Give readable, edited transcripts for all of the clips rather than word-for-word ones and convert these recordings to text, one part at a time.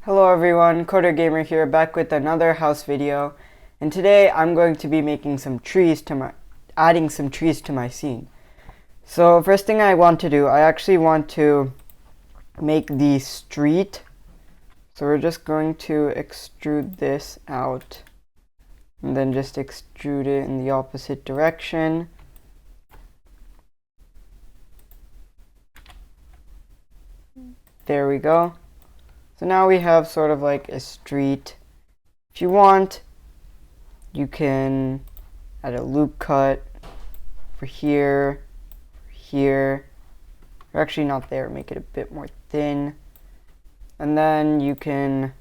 Hello everyone, Coder Gamer here, back with another house video, and today I'm going to be making some trees adding some trees to my scene. So first thing I want to do, I actually want to make the street. So we're just going to extrude this out and then just extrude it in the opposite direction. There we go. So now we have sort of like a street. If you want, you can add a loop cut for here, or actually not there, make it a bit more thin. And then you can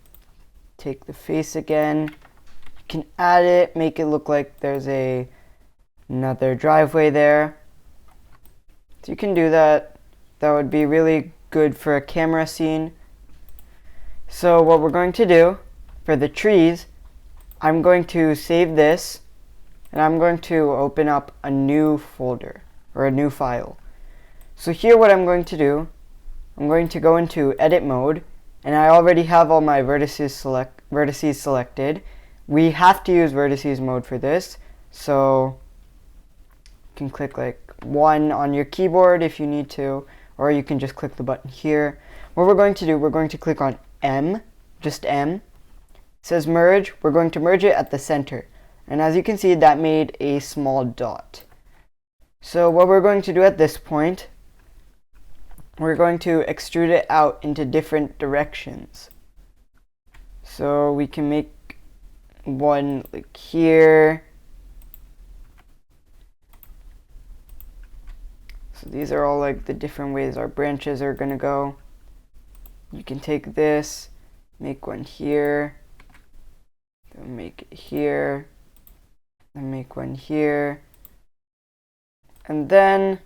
take the face again. You can add it, make it look like there's another driveway there. So you can do that. That would be really good for a camera scene. So what we're going to do for the trees, I'm going to save this and I'm going to open up a new folder or a new file. So here what I'm going to do, I'm going to go into edit mode, and I already have all my vertices selected. We have to use vertices mode for this, so you can click like 1 on your keyboard if you need to, or you can just click the button here. What we're going to do, we're going to click on M, just M. It says merge. We're going to merge it at the center. And as you can see, that made a small dot. So what we're going to do at this point, we're going to extrude it out into different directions. So we can make one like here. So these are all like the different ways our branches are going to go. You can take this, make one here, then make it here, then make one here, and then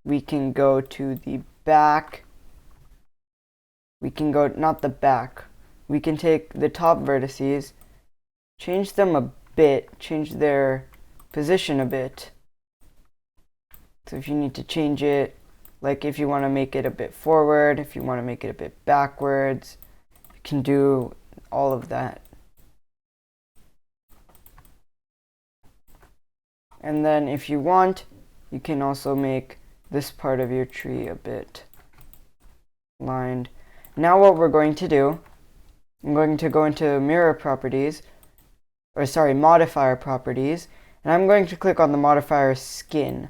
we can go to the back. We can go, not the back, we can take the top vertices, change them a bit, change their position a bit. So if you need to change it, like if you want to make it a bit forward, if you want to make it a bit backwards, you can do all of that. And then if you want, you can also make this part of your tree a bit lined. Now what we're going to do, I'm going to go into mirror properties, or sorry, modifier properties, and I'm going to click on the modifier skin.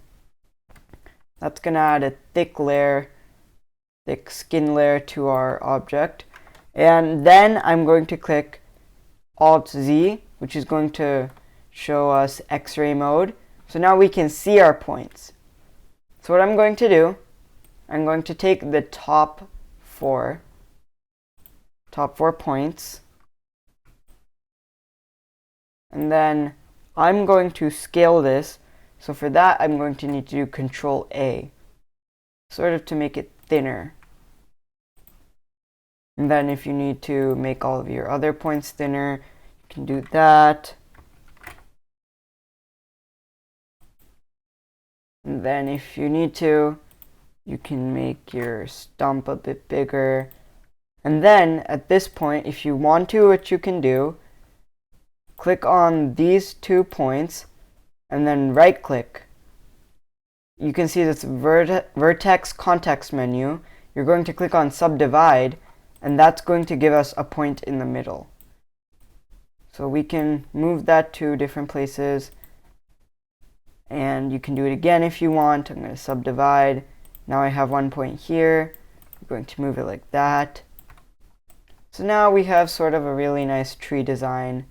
That's going to add a thick skin layer to our object. And then I'm going to click Alt-Z, which is going to show us X-ray mode. So now we can see our points. So what I'm going to do, I'm going to take the top four points, and then I'm going to scale this. So for that, I'm going to need to do Control A, sort of to make it thinner. And then if you need to make all of your other points thinner, you can do that. And then if you need to, you can make your stump a bit bigger. And then at this point, if you want to, what you can do, click on these 2 points, and then right click. You can see this vertex context menu. You're going to click on subdivide, and that's going to give us a point in the middle. So we can move that to different places, and you can do it again if you want. I'm going to subdivide. Now I have 1 point here. I'm going to move it like that. So now we have sort of a really nice tree design.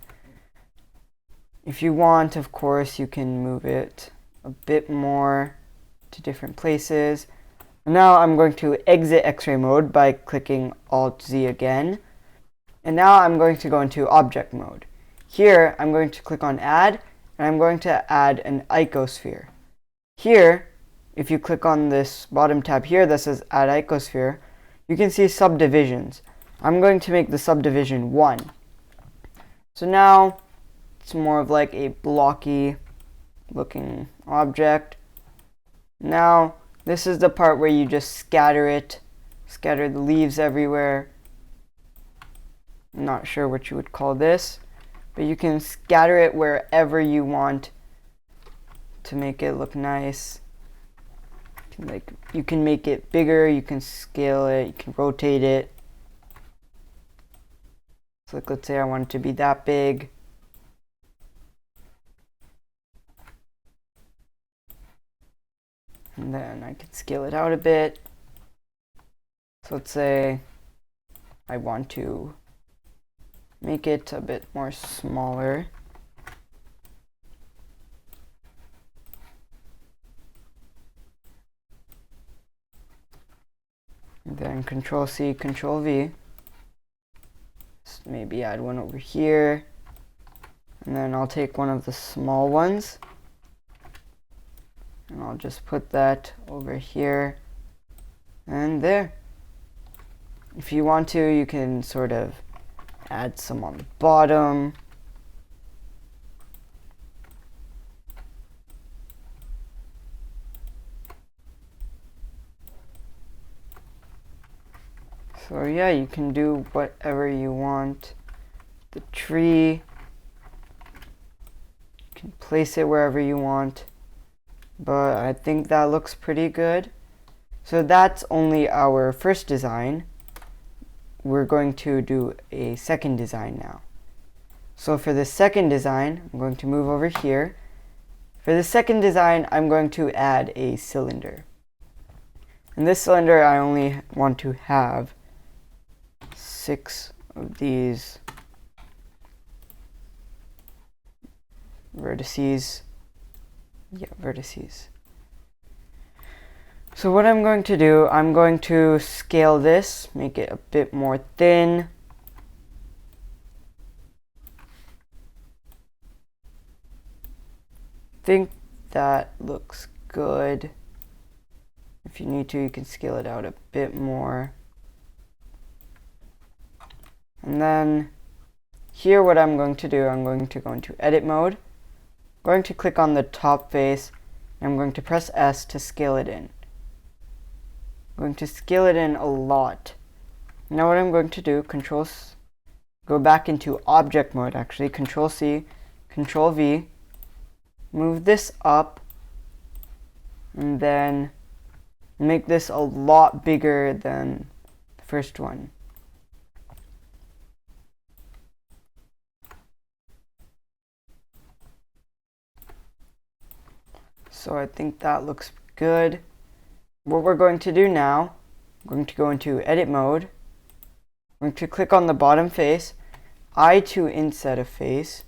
If you want, of course, you can move it a bit more to different places. And now I'm going to exit X-ray mode by clicking Alt-Z again. And now I'm going to go into object mode. Here, I'm going to click on add, and I'm going to add an icosphere. Here, if you click on this bottom tab here that says add icosphere, you can see subdivisions. I'm going to make the subdivision 1. So now, it's more of like a blocky looking object. Now, this is the part where you just scatter the leaves everywhere. I'm not sure what you would call this, but you can scatter it wherever you want to make it look nice. You can make it bigger, you can scale it, you can rotate it. So let's say I want it to be that big. And then I can scale it out a bit. So let's say I want to make it a bit more smaller. And then Control C, Control V. Just maybe add one over here. And then I'll take one of the small ones. And I'll just put that over here. And there. If you want to, you can sort of add some on the bottom. So yeah, you can do whatever you want. The tree, you can place it wherever you want, but I think that looks pretty good. So that's only our first design. We're going to do a second design now. So for the second design, I'm going to move over here. For the second design, I'm going to add a cylinder. And this cylinder, I only want to have 6 of these vertices. Yeah, vertices. So what I'm going to do, I'm going to scale this, make it a bit more thin. I think that looks good. If you need to, you can scale it out a bit more. And then here what I'm going to do, I'm going to go into edit mode. I'm going to click on the top face, and I'm going to press S to scale it in. I'm going to scale it in a lot. Now what I'm going to do, go back into object mode actually, Control C, Control V, move this up, and then make this a lot bigger than the first one. So I think that looks good. What we're going to do now, I'm going to go into edit mode. I'm going to click on the bottom face, I to inset a face,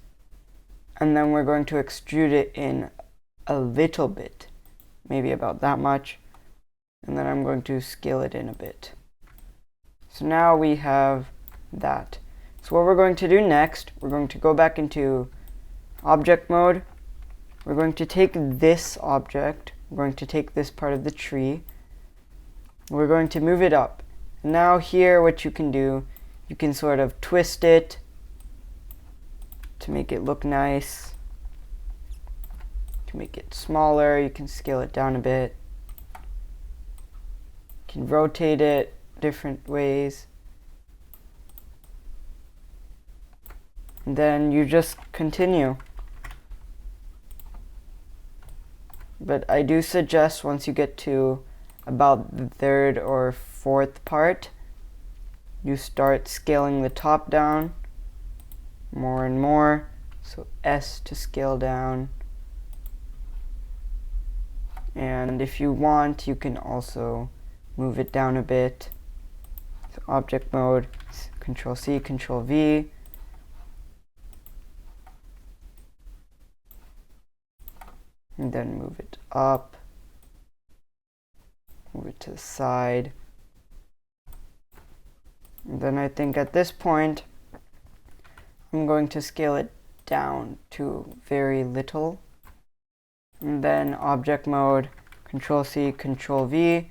and then we're going to extrude it in a little bit, maybe about that much, and then I'm going to scale it in a bit. So now we have that. So what we're going to do next, we're going to go back into object mode. We're going to take this object, we're going to take this part of the tree, we're going to move it up. And now here what you can do, you can sort of twist it to make it look nice. To make it smaller, you can scale it down a bit. You can rotate it different ways. And then you just continue. But I do suggest once you get to about the 3rd or 4th part, you start scaling the top down more and more. So S to scale down. And if you want, you can also move it down a bit. So object mode, Control C, Control V. And then move it up, move it to the side. And then I think at this point, I'm going to scale it down to very little. And then object mode, Control C, Control V,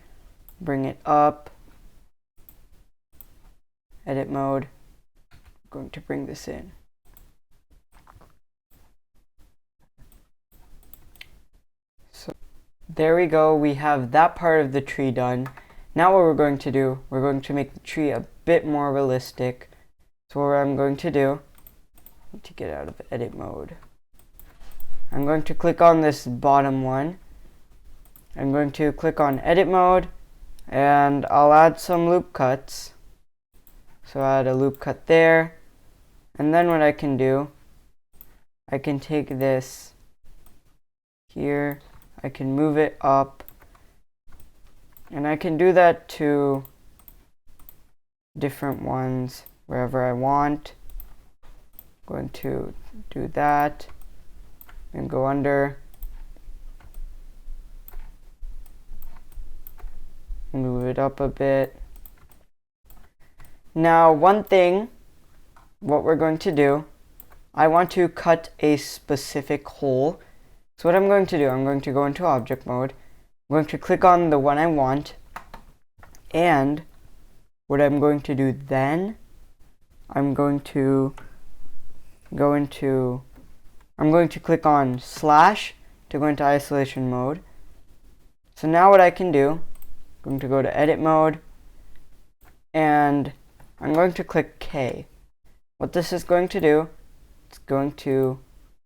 bring it up. Edit mode, I'm going to bring this in. There we go, we have that part of the tree done. Now what we're going to do, we're going to make the tree a bit more realistic. So what I'm going to do, to get out of edit mode, I'm going to click on this bottom one. I'm going to click on edit mode, and I'll add some loop cuts. So I'll add a loop cut there, and then what I can do, I can take this here, I can move it up, and I can do that to different ones wherever I want. I'm going to do that and go under, move it up a bit. Now one thing, what we're going to do, I want to cut a specific hole. So what I'm going to do, I'm going to go into object mode. I'm going to click on the one I want, and what I'm going to do then, I'm going to click on slash to go into isolation mode. So now what I can do, I'm going to go to edit mode, and I'm going to click K. What this is going to do, it's going to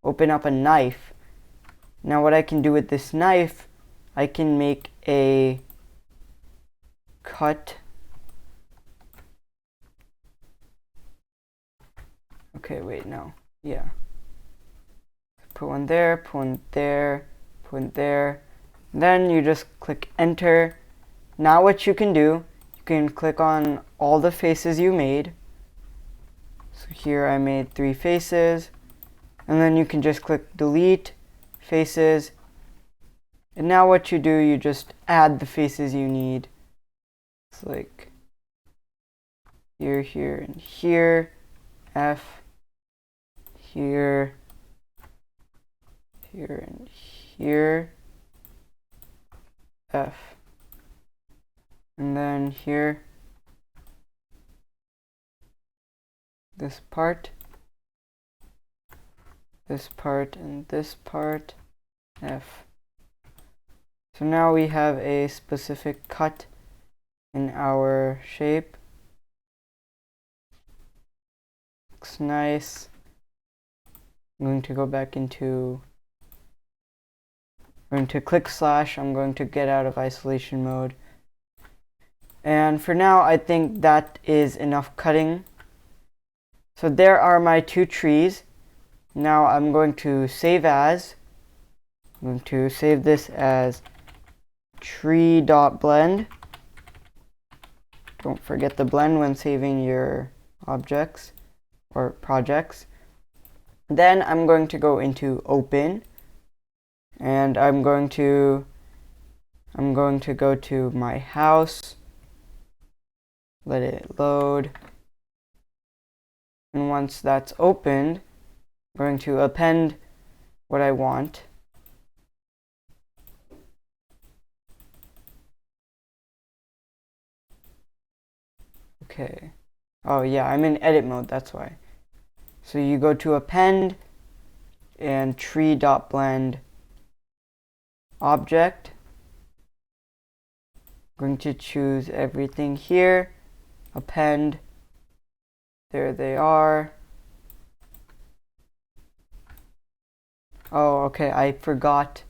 open up a knife. Now what I can do with this knife, I can make a cut. Okay, wait, no. Yeah. Put one there, put one there, put one there. Then you just click enter. Now what you can do, you can click on all the faces you made. So here I made 3 faces, and then you can just click delete faces, and now what you do, you just add the faces you need. It's like here, here, and here, F, here, here, and here, F, and then here, this part, and this part, F. So now we have a specific cut in our shape. Looks nice. I'm going to go back into, I'm going to click slash, I'm going to get out of isolation mode. And for now, I think that is enough cutting. So there are my 2 trees. Now I'm going to save as. I'm going to save this as tree.blend. Don't forget the blend when saving your objects or projects. Then I'm going to go into open, and I'm going to go to my house, let it load, and once that's opened, I'm going to append what I want. Okay. Oh yeah, I'm in edit mode, that's why. So you go to append and tree.blend object. I'm going to choose everything here, append. There they are. Oh, okay, I forgot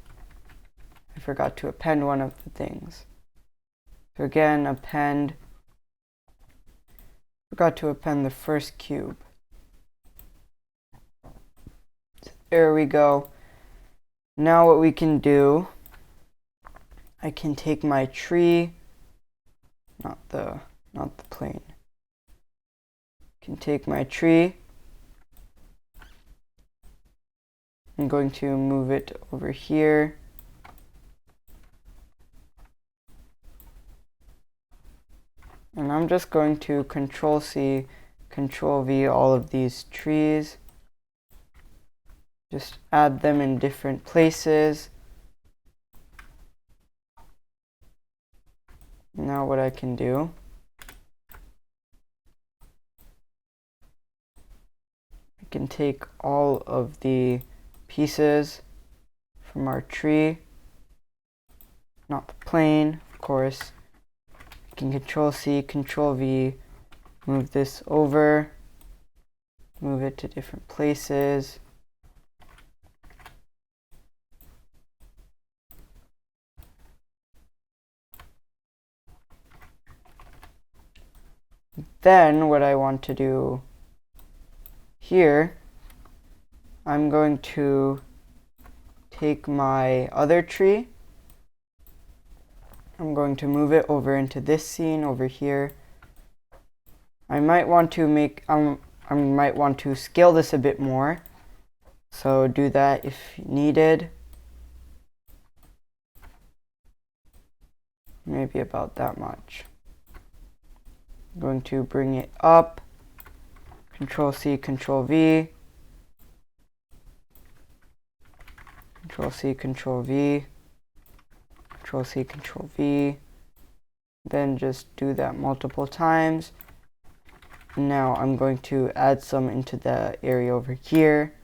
to append one of the things. So again, append. Forgot to append the first cube. There we go. Now what we can do, I can take my tree, not the plane. Can take my tree. I'm going to move it over here. And I'm just going to Control C, Control V all of these trees. Just add them in different places. Now what I can do, I can take all of the pieces from our tree, not the plane, of course. I can Control C, Control V, move this over, move it to different places. Then what I want to do here, I'm going to take my other tree. I'm going to move it over into this scene over here. I might want to scale this a bit more. So do that if needed. Maybe about that much. I'm going to bring it up. Control C, Control V. Control C, Control V. Control C, Control V. Then just do that multiple times. Now I'm going to add some into the area over here.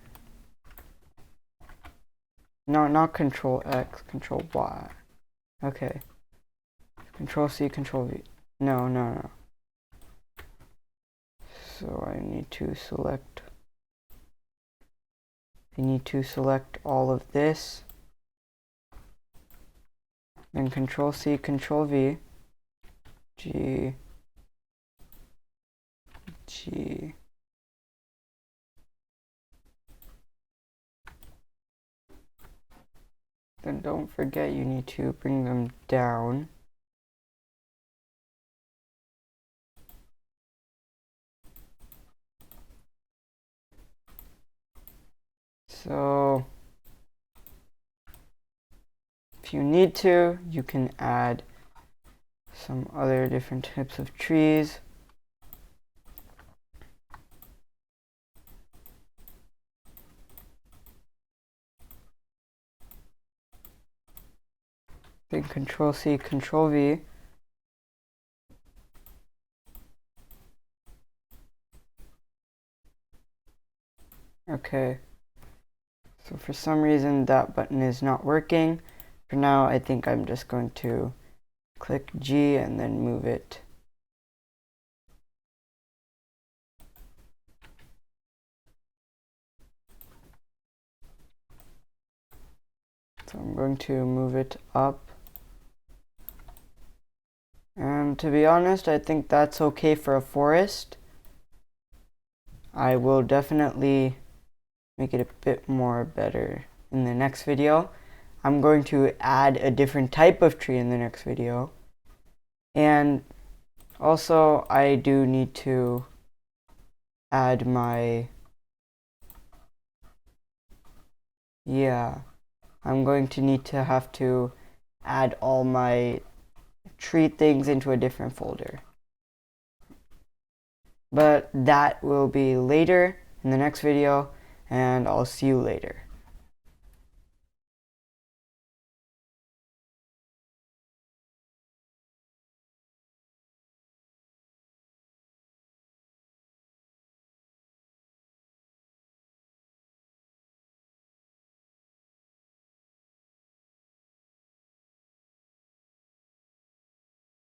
No, not Control X, Control Y. Okay. Control C, Control V. No. So I need to select all of this. Then Control C, Control V. G. Then don't forget you need to bring them down. So if you need to, you can add some other different types of trees. Then Control C, Control V. Okay. So for some reason that button is not working. For now, I think I'm just going to click G and then move it. So I'm going to move it up. And to be honest, I think that's okay for a forest. I will definitely make it a bit more better in the next video. I'm going to add a different type of tree in the next video. And also I do need to add my, I'm going to need to have to add all my tree things into a different folder. But that will be later in the next video, and I'll see you later.